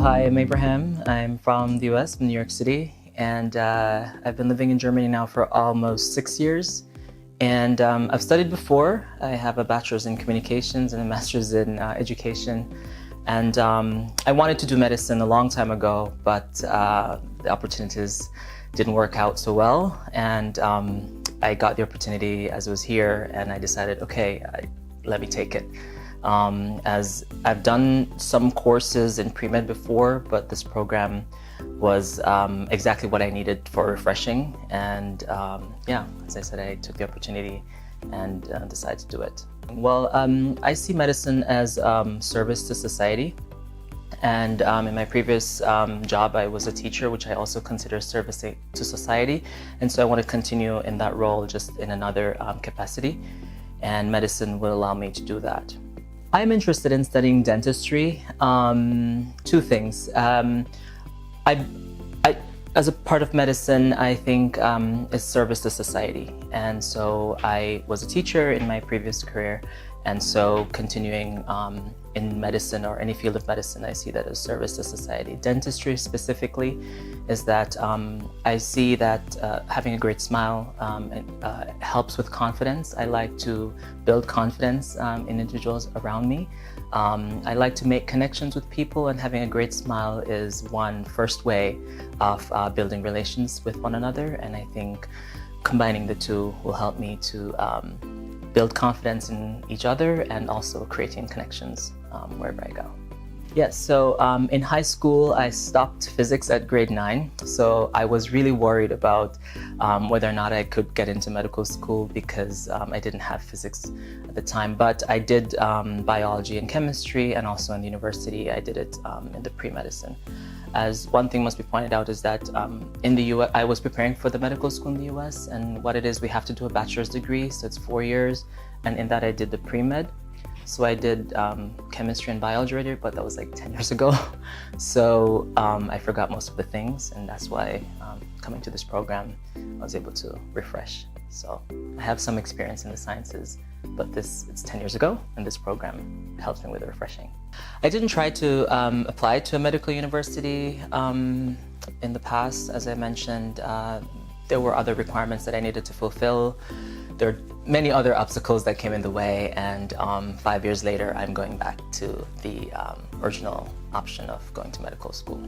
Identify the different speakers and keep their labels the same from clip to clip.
Speaker 1: Hi, I'm Abraham. I'm from the US, from New York City, and I've been living in Germany now for almost 6 years. And I've studied before. I have a bachelor's in communications and a master's in education. And I wanted to do medicine a long time ago, but the opportunities didn't work out so well. And I got the opportunity as I was here, and I decided, okay, let me take it. As I've done some courses in pre-med before, but this program was exactly what I needed for refreshing. And yeah, as I said, I took the opportunity and decided to do it. Well, I see medicine as service to society. And in my previous job, I was a teacher, which I also consider service to society. And so I want to continue in that role, just in another capacity. And medicine will allow me to do that. I'm interested in studying dentistry. Two things. As a part of medicine, I think is service to society. And so I was a teacher in my previous career. And so continuing in medicine or any field of medicine, I see that as service to society. Dentistry specifically is that I see that having a great smile helps with confidence. I like to build confidence in individuals around me. I like to make connections with people, and having a great smile is one first way of building relations with one another. And I think combining the two will help me to build confidence in each other and also creating connections wherever I go. Yes, so in high school, I stopped physics at grade 9. So I was really worried about whether or not I could get into medical school because I didn't have physics at the time. But I did biology and chemistry, and also in the university, I did it in the pre-medicine. As one thing must be pointed out is that in the US, I was preparing for the medical school in the US, and what it is, we have to do a bachelor's degree, so it's 4 years, and in that I did the pre-med. So I did chemistry and biology already, but that was like 10 years ago. So I forgot most of the things, and that's why coming to this program, I was able to refresh. So I have some experience in the sciences, but it's 10 years ago, and this program helps me with the refreshing. I didn't try to apply to a medical university in the past. As I mentioned, there were other requirements that I needed to fulfill. There are many other obstacles that came in the way, and 5 years later, I'm going back to the original option of going to medical school.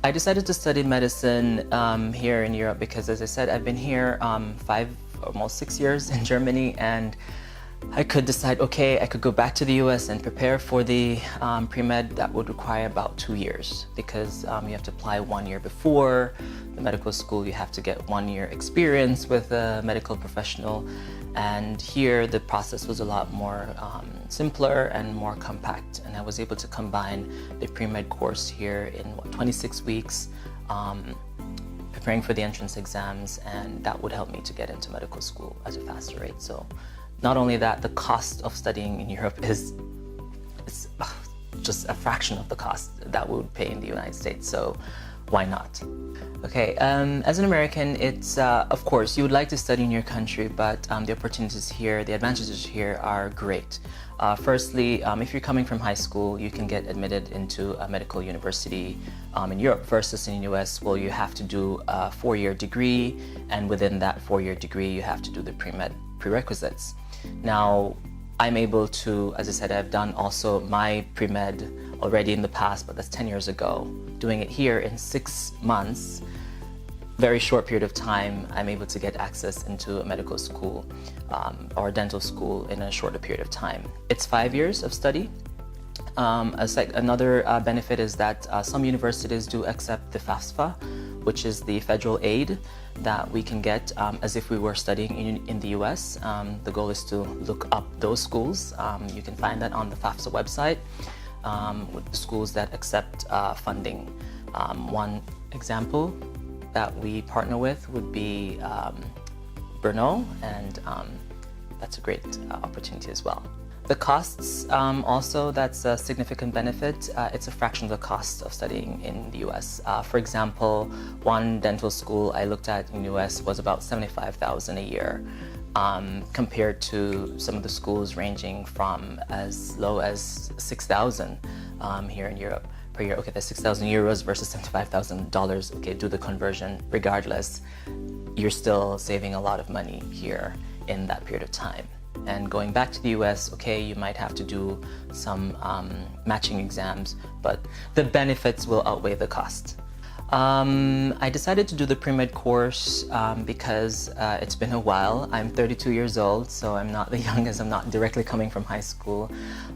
Speaker 1: I decided to study medicine here in Europe because, as I said, I've been here almost 6 years in Germany, and I could decide, okay, I could go back to the US and prepare for the pre-med. That would require about 2 years because you have to apply 1 year before the medical school. You have to get 1 year experience with a medical professional. And here the process was a lot more simpler and more compact. And I was able to combine the pre-med course here in 26 weeks, preparing for the entrance exams, and that would help me to get into medical school at a faster rate. So not only that, the cost of studying in Europe is just a fraction of the cost that we would pay in the United States, so why not? Okay, as an American, it's, of course, you would like to study in your country, but the opportunities here, the advantages here are great. Firstly, if you're coming from high school, you can get admitted into a medical university in Europe versus in the US, well, you have to do a 4-year degree, and within that 4-year degree, you have to do the pre-med prerequisites. Now, I'm able to, as I said, I've done also my pre-med already in the past, but that's 10 years ago. Doing it here in 6 months, very short period of time, I'm able to get access into a medical school or a dental school in a shorter period of time. It's 5 years of study. Another benefit is that some universities do accept the FAFSA, which is the federal aid that we can get as if we were studying in the US. The goal is to look up those schools. You can find that on the FAFSA website with the schools that accept funding. One example that we partner with would be Brno, and that's a great opportunity as well. The costs, also, that's a significant benefit. It's a fraction of the cost of studying in the US. For example, one dental school I looked at in the US was about $75,000 a year, compared to some of the schools ranging from as low as $6,000 here in Europe per year. Okay, that's 6,000 euros versus $75,000. Okay, do the conversion. Regardless, you're still saving a lot of money here in that period of time. And going back to the US, okay, you might have to do some matching exams, but the benefits will outweigh the cost. I decided to do the pre-med course because it's been a while. I'm 32 years old, so I'm not the youngest. I'm not directly coming from high school,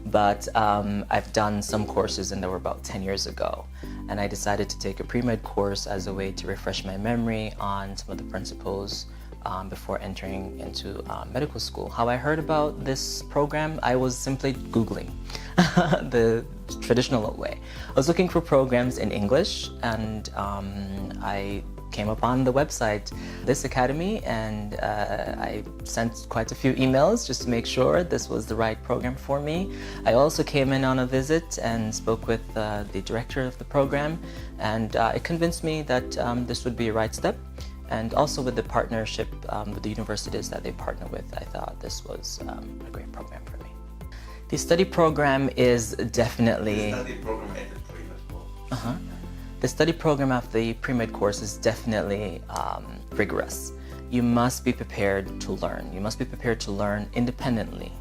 Speaker 1: but I've done some courses and they were about 10 years ago. And I decided to take a pre-med course as a way to refresh my memory on some of the principles before entering into medical school. How I heard about this program, I was simply Googling the traditional way. I was looking for programs in English, and I came upon the website, this academy, and I sent quite a few emails just to make sure this was the right program for me. I also came in on a visit and spoke with the director of the program, and it convinced me that this would be a right step. And also with the partnership with the universities that they partner with, I thought this was a great program for me. The study program is definitely...
Speaker 2: The study program at the pre-med course.
Speaker 1: The study program of the pre-med course is definitely rigorous. You must be prepared to learn. You must be prepared to learn independently.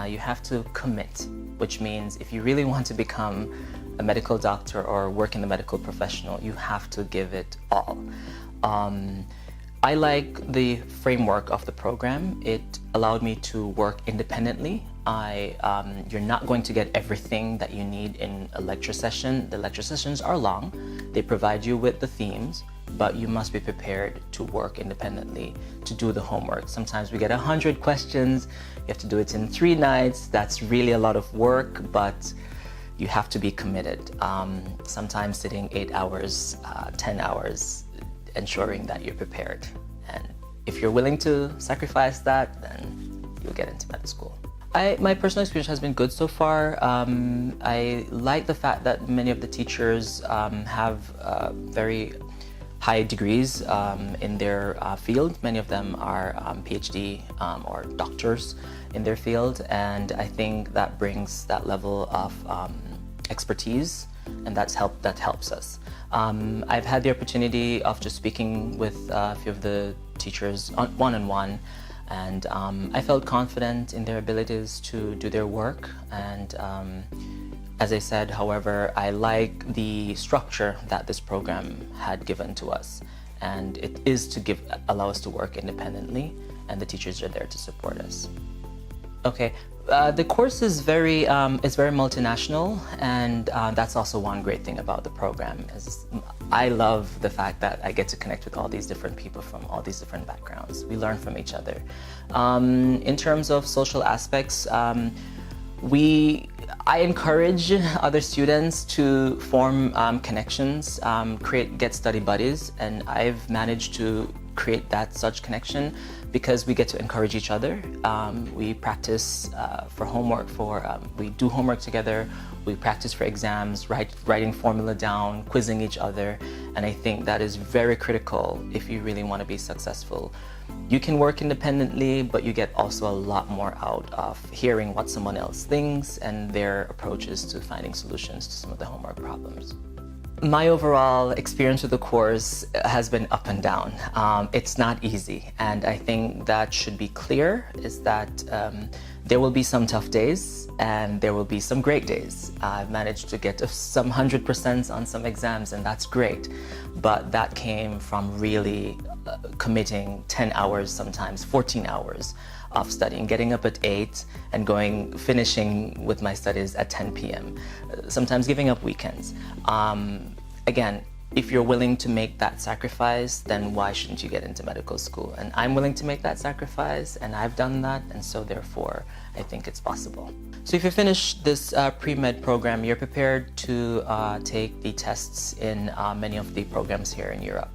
Speaker 1: You have to commit, which means if you really want to become a medical doctor or work in the medical professional, you have to give it all. I like the framework of the program. It allowed me to work independently. You're not going to get everything that you need in a lecture session. The lecture sessions are long. They provide you with the themes, but you must be prepared to work independently, to do the homework. Sometimes we get 100 questions. You have to do it in 3 nights. That's really a lot of work, but you have to be committed. Sometimes sitting 8 hours, 10 hours, ensuring that you're prepared. And if you're willing to sacrifice that, then you'll get into med school. My personal experience has been good so far. I like the fact that many of the teachers have very high degrees in their field. Many of them are PhD or doctors in their field, and I think that brings that level of expertise, and that helps us. I've had the opportunity of just speaking with a few of the teachers one-on-one, and I felt confident in their abilities to do their work. And as I said, however, I like the structure that this program had given to us, and it is to allow us to work independently, and the teachers are there to support us. Okay, the course is very multinational, and that's also one great thing about the program. I love the fact that I get to connect with all these different people from all these different backgrounds. We learn from each other. In terms of social aspects, I encourage other students to form connections, get study buddies, and I've managed to create such connection because we get to encourage each other. We practice for homework, we do homework together, we practice for exams, writing formula down, quizzing each other, and I think that is very critical if you really want to be successful. You can work independently, but you get also a lot more out of hearing what someone else thinks and their approaches to finding solutions to some of the homework problems. My overall experience with the course has been up and down. It's not easy, and I think that should be clear, is that there will be some tough days and there will be some great days. I've managed to get some 100% on some exams, and that's great, but that came from really committing 10 hours, sometimes 14 hours of studying, getting up at 8 and finishing with my studies at 10 p.m. Sometimes giving up weekends. Again, if you're willing to make that sacrifice, then why shouldn't you get into medical school? And I'm willing to make that sacrifice, and I've done that, and so therefore I think it's possible. So if you finish this pre-med program, you're prepared to take the tests in many of the programs here in Europe.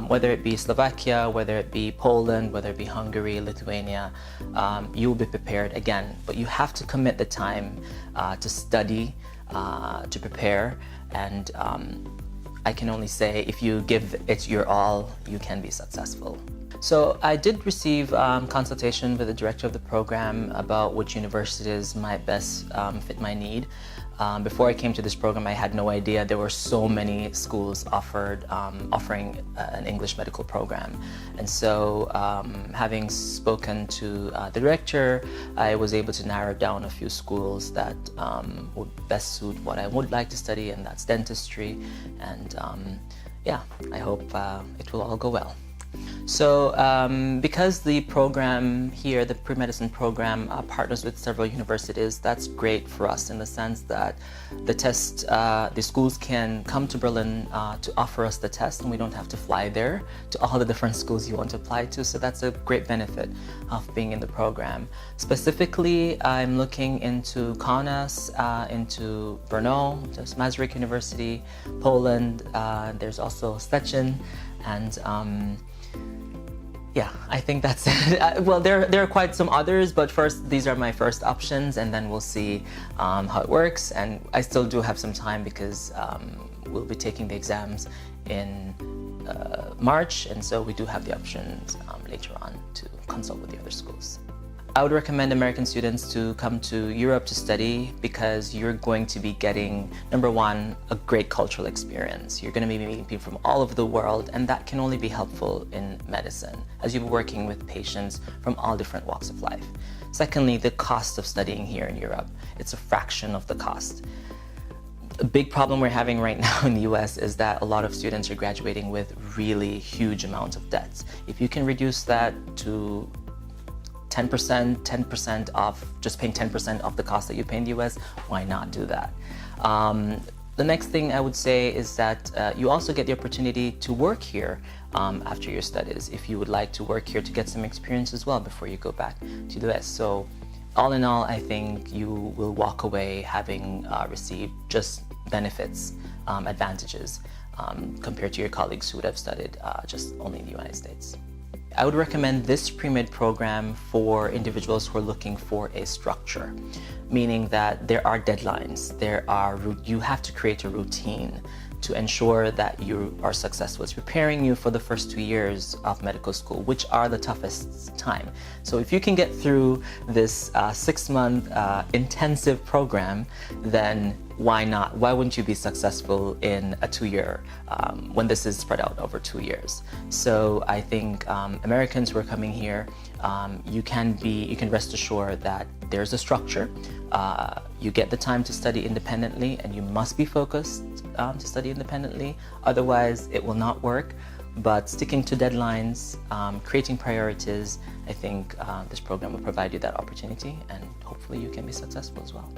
Speaker 1: Whether it be Slovakia, whether it be Poland, whether it be Hungary, Lithuania, you will be prepared again. But you have to commit the time to study, to prepare, and I can only say if you give it your all, you can be successful. So I did receive consultation with the director of the program about which universities might best fit my need. Before I came to this program, I had no idea there were so many schools offering an English medical program. And so having spoken to the director, I was able to narrow down a few schools that would best suit what I would like to study, and that's dentistry. And yeah, I hope it will all go well. So because the program here, the pre-medicine program, partners with several universities, that's great for us in the sense that the schools can come to Berlin to offer us the test, and we don't have to fly there to all the different schools you want to apply to. So that's a great benefit of being in the program. Specifically, I'm looking into Kaunas, into Brno, there's Masaryk University, Poland, there's also Szczecin, and yeah, I think that's it. Well, there are quite some others, but first, these are my first options, and then we'll see how it works. And I still do have some time because we'll be taking the exams in March, and so we do have the options later on to consult with the other schools. I would recommend American students to come to Europe to study because you're going to be getting, number one, a great cultural experience. You're going to be meeting people from all over the world, and that can only be helpful in medicine as you're working with patients from all different walks of life. Secondly, the cost of studying here in Europe. It's a fraction of the cost. A big problem we're having right now in the US is that a lot of students are graduating with really huge amounts of debts. If you can reduce that to 10% off, just paying 10% of the cost that you pay in the US, why not do that? The next thing I would say is that you also get the opportunity to work here after your studies, if you would like to work here to get some experience as well before you go back to the US. So all in all, I think you will walk away having received just benefits, advantages compared to your colleagues who would have studied just only in the United States. I would recommend this pre-med program for individuals who are looking for a structure, meaning that there are deadlines, you have to create a routine to ensure that you are successful. It's preparing you for the first 2 years of medical school, which are the toughest time. So if you can get through this 6-month intensive program, then why not? Why wouldn't you be successful in a 2-year when this is spread out over 2 years? So I think Americans who are coming here, you can rest assured that there's a structure. You get the time to study independently, and you must be focused to study independently. Otherwise, it will not work. But sticking to deadlines, creating priorities, I think this program will provide you that opportunity, and hopefully you can be successful as well.